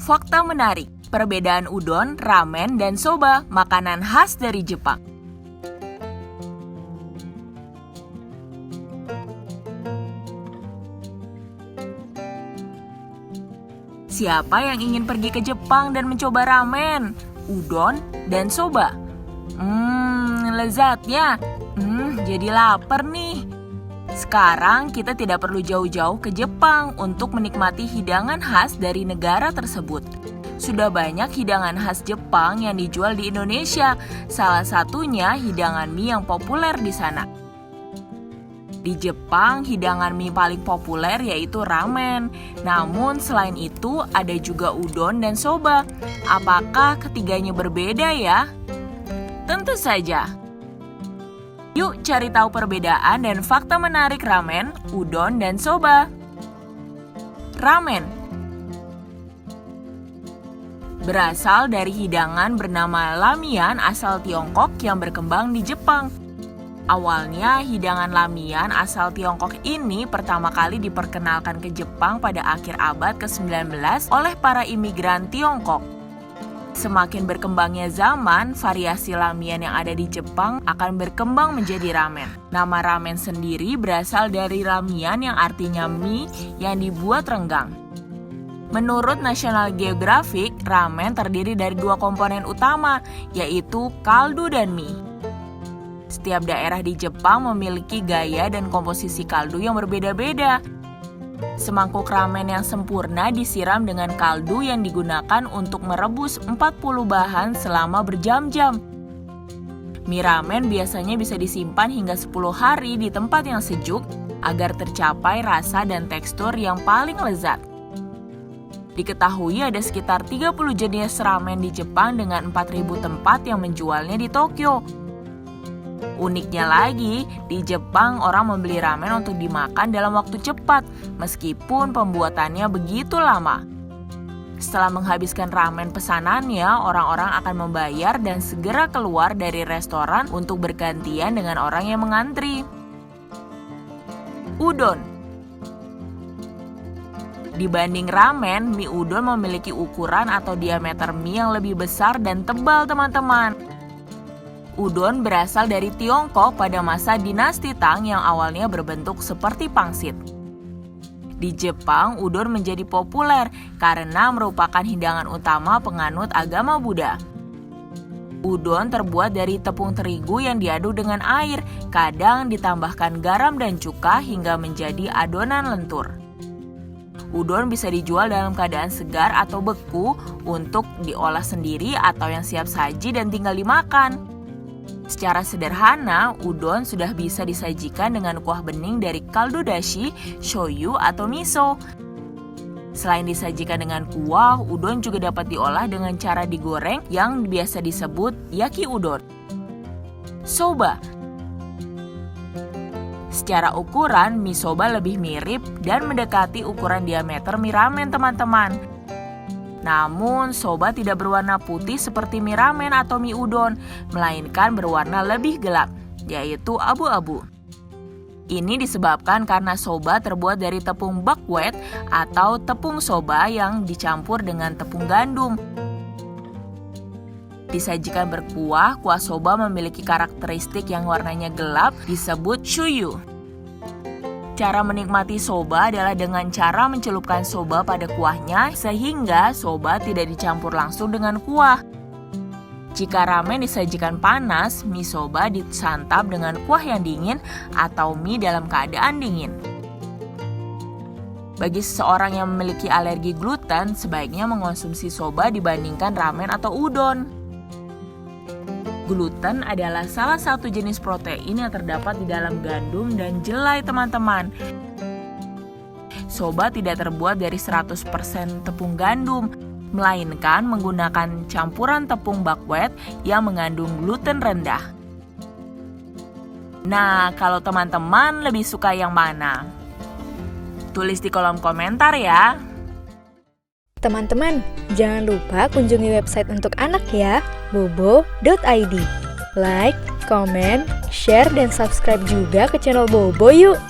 Fakta menarik, perbedaan udon, ramen, dan soba, makanan khas dari Jepang. Siapa yang ingin pergi ke Jepang dan mencoba ramen, udon, dan soba? Lezatnya. Jadi lapar nih. Sekarang kita tidak perlu jauh-jauh ke Jepang untuk menikmati hidangan khas dari negara tersebut. Sudah banyak hidangan khas Jepang yang dijual di Indonesia. Salah satunya hidangan mie yang populer di sana. Di Jepang, hidangan mie paling populer yaitu ramen. Namun selain itu ada juga udon dan soba. Apakah ketiganya berbeda ya? Tentu saja. Yuk cari tahu perbedaan dan fakta menarik ramen, udon, dan soba. Ramen berasal dari hidangan bernama lamian asal Tiongkok yang berkembang di Jepang. Awalnya, hidangan lamian asal Tiongkok ini pertama kali diperkenalkan ke Jepang pada akhir abad ke-19 oleh para imigran Tiongkok. Semakin berkembangnya zaman, variasi lamian yang ada di Jepang akan berkembang menjadi ramen. Nama ramen sendiri berasal dari lamian yang artinya mie yang dibuat renggang. Menurut National Geographic, ramen terdiri dari dua komponen utama, yaitu kaldu dan mie. Setiap daerah di Jepang memiliki gaya dan komposisi kaldu yang berbeda-beda. Semangkuk ramen yang sempurna disiram dengan kaldu yang digunakan untuk merebus 40 bahan selama berjam-jam. Mie ramen biasanya bisa disimpan hingga 10 hari di tempat yang sejuk agar tercapai rasa dan tekstur yang paling lezat. Diketahui ada sekitar 30 jenis ramen di Jepang dengan 4.000 tempat yang menjualnya di Tokyo. Uniknya lagi, di Jepang orang membeli ramen untuk dimakan dalam waktu cepat, meskipun pembuatannya begitu lama. Setelah menghabiskan ramen pesanannya, orang-orang akan membayar dan segera keluar dari restoran untuk bergantian dengan orang yang mengantri. Udon. Dibanding ramen, mie udon memiliki ukuran atau diameter mie yang lebih besar dan tebal, teman-teman. Udon berasal dari Tiongkok pada masa dinasti Tang yang awalnya berbentuk seperti pangsit. Di Jepang, udon menjadi populer karena merupakan hidangan utama penganut agama Buddha. Udon terbuat dari tepung terigu yang diaduk dengan air, kadang ditambahkan garam dan cuka hingga menjadi adonan lentur. Udon bisa dijual dalam keadaan segar atau beku untuk diolah sendiri atau yang siap saji dan tinggal dimakan. Secara sederhana, udon sudah bisa disajikan dengan kuah bening dari kaldu dashi, shoyu, atau miso. Selain disajikan dengan kuah, udon juga dapat diolah dengan cara digoreng yang biasa disebut yaki udon. Soba. Secara ukuran, mie soba lebih mirip dan mendekati ukuran diameter mie ramen, teman-teman. Namun, soba tidak berwarna putih seperti mie ramen atau mie udon, melainkan berwarna lebih gelap, yaitu abu-abu. Ini disebabkan karena soba terbuat dari tepung buckwheat atau tepung soba yang dicampur dengan tepung gandum. Disajikan berkuah, kuah soba memiliki karakteristik yang warnanya gelap, disebut shuyu. Cara menikmati soba adalah dengan cara mencelupkan soba pada kuahnya sehingga soba tidak dicampur langsung dengan kuah. Jika ramen disajikan panas, mie soba disantap dengan kuah yang dingin atau mie dalam keadaan dingin. Bagi seseorang yang memiliki alergi gluten, sebaiknya mengonsumsi soba dibandingkan ramen atau udon. Gluten adalah salah satu jenis protein yang terdapat di dalam gandum dan jelai, teman-teman. Soba tidak terbuat dari 100% tepung gandum, melainkan menggunakan campuran tepung buckwheat yang mengandung gluten rendah. Nah, kalau teman-teman lebih suka yang mana? Tulis di kolom komentar ya. Teman-teman, jangan lupa kunjungi website untuk anak ya, bobo.id. Like, comment, share, dan subscribe juga ke channel Bobo yuk!